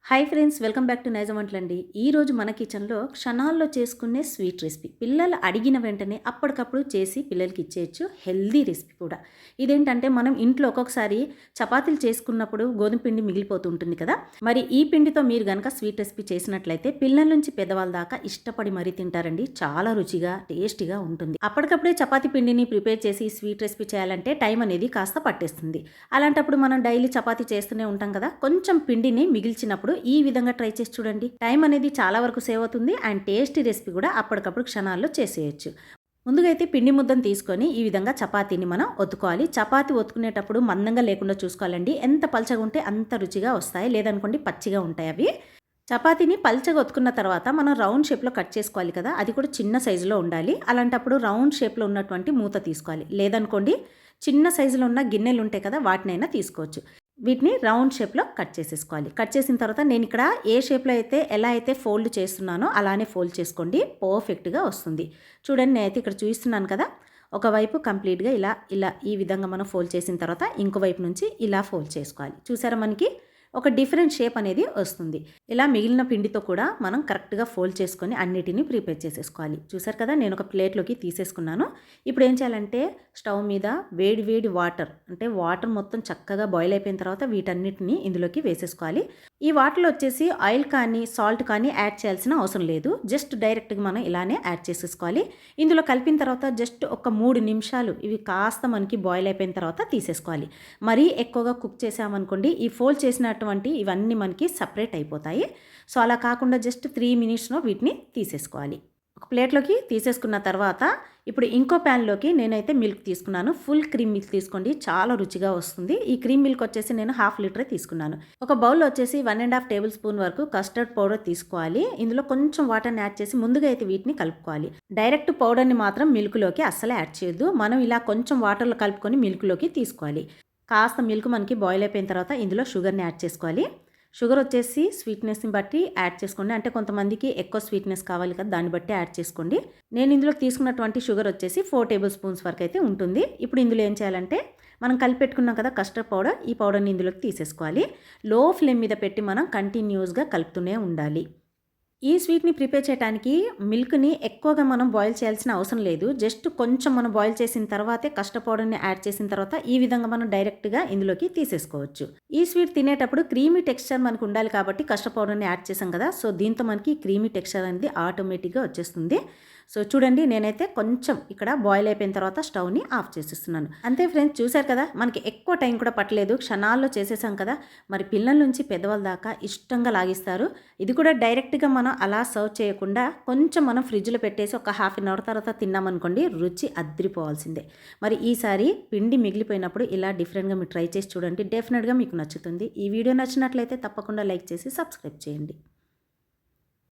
Hi friends, welcome back to Nizam వంటలండి. ఈరోజు మన కిచెన్లో క్షణాల్లో చేసుకునే స్వీట్ రెసిపీ. పిల్లలు అడిగిన వెంటనే అప్పటికప్పుడు చేసి పిల్లలకి ఇచ్చేయచ్చు. హెల్దీ రెసిపీ కూడా. ఇదేంటంటే మనం ఇంట్లో ఒక్కొక్కసారి చపాతీలు చేసుకున్నప్పుడు గోధుమ పిండి మిగిలిపోతూ ఉంటుంది కదా. మరి ఈ పిండితో మీరు కనుక స్వీట్ రెసిపీ చేసినట్లయితే పిల్లల నుంచి పెద్దవాళ్ళ దాకా ఇష్టపడి మరీ తింటారండి. చాలా రుచిగా టేస్టీగా ఉంటుంది. అప్పటికప్పుడే చపాతీ పిండిని ప్రిపేర్ చేసి స్వీట్ రెసిపీ చేయాలంటే టైం అనేది కాస్త పట్టేస్తుంది. అలాంటప్పుడు మనం డైలీ చపాతీ చేస్తూనే ఉంటాం కదా. కొంచెం పిండిని మిగిల్చినప్పుడు ఈ విధంగా ట్రై చేసి చూడండి. టైం అనేది చాలా వరకు సేవ్ అవుతుంది అండ్ టేస్టీ రెసిపీ కూడా అప్పటికప్పుడు క్షణాల్లో చేసేయచ్చు. ముందుగా అయితే పిండి ముద్దను తీసుకొని ఈ విధంగా చపాతీని మనం ఒత్తుకోవాలి. చపాతీ ఒత్తుకునేటప్పుడు మందంగా లేకుండా చూసుకోవాలండి. ఎంత పలచగా ఉంటే అంత రుచిగా వస్తాయి, లేదనుకోండి పచ్చిగా ఉంటాయి అవి. చపాతీని పల్చగా ఒత్తుకున్న తర్వాత మనం రౌండ్ షేప్లో కట్ చేసుకోవాలి కదా, అది కూడా చిన్న సైజులో ఉండాలి. అలాంటప్పుడు రౌండ్ షేప్లో ఉన్నటువంటి మూత తీసుకోవాలి. లేదనుకోండి చిన్న సైజులో ఉన్న గిన్నెలు ఉంటాయి కదా, వాటినైనా తీసుకోవచ్చు. వీటిని రౌండ్ షేప్లో కట్ చేసేసుకోవాలి. కట్ చేసిన తర్వాత నేను ఇక్కడ ఏ షేప్లో అయితే ఎలా అయితే ఫోల్డ్ చేస్తున్నానో అలానే ఫోల్డ్ చేసుకోండి, పర్ఫెక్ట్గా వస్తుంది. చూడండి, నేనైతే ఇక్కడ చూపిస్తున్నాను కదా, ఒకవైపు కంప్లీట్గా ఇలా ఇలా ఈ విధంగా మనం ఫోల్డ్ చేసిన తర్వాత ఇంకో వైపు నుంచి ఇలా ఫోల్డ్ చేసుకోవాలి. చూసారా, మనకి ఒక డిఫరెంట్ షేప్ అనేది వస్తుంది. ఇలా మిగిలిన పిండితో కూడా మనం కరెక్ట్గా ఫోల్డ్ చేసుకొని అన్నిటినీ ప్రిపేర్ చేసేసుకోవాలి. చూసారు కదా, నేను ఒక ప్లేట్లోకి తీసేసుకున్నాను. ఇప్పుడు ఏం చేయాలంటే స్టవ్ మీద వేడి వేడి వాటర్, అంటే వాటర్ మొత్తం చక్కగా బాయిల్ అయిపోయిన తర్వాత వీటన్నిటిని ఇందులోకి వేసేసుకోవాలి. ఈ వాటర్లో వచ్చేసి ఆయిల్ కానీ సాల్ట్ కానీ యాడ్ చేయాల్సిన అవసరం లేదు. జస్ట్ డైరెక్ట్గా మనం ఇలానే యాడ్ చేసేసుకోవాలి. ఇందులో కలిపిన తర్వాత జస్ట్ ఒక 3 నిమిషాలు ఇవి కాస్త మనకి బాయిల్ అయిపోయిన తర్వాత తీసేసుకోవాలి. మరీ ఎక్కువగా కుక్ చేసామనుకోండి ఈ ఫోల్డ్ చేసినటువంటి ఇవన్నీ మనకి సపరేట్ అయిపోతాయి. సో అలా కాకుండా జస్ట్ 3 మినిట్స్లో వీటిని తీసేసుకోవాలి. ఒక ప్లేట్లోకి తీసేసుకున్న తర్వాత ఇప్పుడు ఇంకో ప్యాన్లోకి నేనైతే మిల్క్ తీసుకున్నాను. ఫుల్ క్రీమ్ మిల్క్ తీసుకోండి, చాలా రుచిగా వస్తుంది. ఈ క్రీమ్ మిల్క్ వచ్చేసి నేను 1/2 లీటర్ తీసుకున్నాను. ఒక బౌల్లో వచ్చేసి 1.5 టేబుల్ స్పూన్ వరకు కస్టర్డ్ పౌడర్ తీసుకోవాలి. ఇందులో కొంచెం వాటర్ని యాడ్ చేసి ముందుగా అయితే వీటిని కలుపుకోవాలి. డైరెక్ట్ పౌడర్ని మాత్రం మిల్క్లోకి అస్సలు యాడ్ చేయొద్దు. మనం ఇలా కొంచెం వాటర్లో కలుపుకొని మిల్క్లోకి తీసుకోవాలి. కాస్త మిల్క్ మనకి బాయిల్ అయిపోయిన తర్వాత ఇందులో షుగర్ని యాడ్ చేసుకోవాలి. షుగర్ వచ్చేసి స్వీట్నెస్ని బట్టి యాడ్ చేసుకోండి. అంటే కొంతమందికి ఎక్కువ స్వీట్నెస్ కావాలి కదా, దాన్ని బట్టి యాడ్ చేసుకోండి. నేను ఇందులో తీసుకున్నటువంటి షుగర్ వచ్చేసి 4 టేబుల్ స్పూన్స్ వరకు అయితే ఉంటుంది. ఇప్పుడు ఇందులో ఏం చేయాలంటే మనం కలిపెట్టుకున్నాం కదా కస్టర్డ్ పౌడర్, ఈ పౌడర్ని ఇందులోకి తీసేసుకోవాలి. లో ఫ్లేమ్ మీద పెట్టి మనం కంటిన్యూస్గా కలుపుతూనే ఉండాలి. ఈ స్వీట్ని ప్రిపేర్ చేయడానికి మిల్క్ని ఎక్కువగా మనం బాయిల్ చేయాల్సిన అవసరం లేదు. జస్ట్ కొంచెం మనం బాయిల్ చేసిన తర్వాతే కస్టర్డ్ పౌడర్ని యాడ్ చేసిన తర్వాత ఈ విధంగా మనం డైరెక్ట్గా ఇందులోకి తీసేసుకోవచ్చు. ఈ స్వీట్ తినేటప్పుడు క్రీమీ టెక్స్చర్ మనకు ఉండాలి కాబట్టి కస్టర్డ్ పౌడర్ని యాడ్ చేసాం కదా, సో దీంతో మనకి క్రీమీ టెక్స్చర్ అనేది ఆటోమేటిక్గా వచ్చేస్తుంది. సో చూడండి, నేనైతే కొంచెం ఇక్కడ బాయిల్ అయిపోయిన తర్వాత స్టవ్ని ఆఫ్ చేసేస్తున్నాను. అంతే ఫ్రెండ్స్, చూసారు కదా, మనకి ఎక్కువ టైం కూడా పట్టలేదు, క్షణాల్లో చేసేసాం కదా. మరి పిల్లల నుంచి పెద్దవాళ్ళ దాకా ఇష్టంగా లాగిస్తారు. ఇది కూడా డైరెక్ట్గా మనం అలా సర్వ్ చేయకుండా కొంచెం మనం ఫ్రిడ్జ్లో పెట్టేసి ఒక 1/2 అవర్ తర్వాత తిన్నామనుకోండి, రుచి అద్రిపోవాల్సిందే. మరి ఈసారి పిండి మిగిలిపోయినప్పుడు ఇలా డిఫరెంట్గా మీరు ట్రై చేసి చూడండి, డెఫినెట్గా మీకు నచ్చుతుంది. ఈ వీడియో నచ్చినట్లయితే తప్పకుండా లైక్ చేసి సబ్స్క్రైబ్ చేయండి.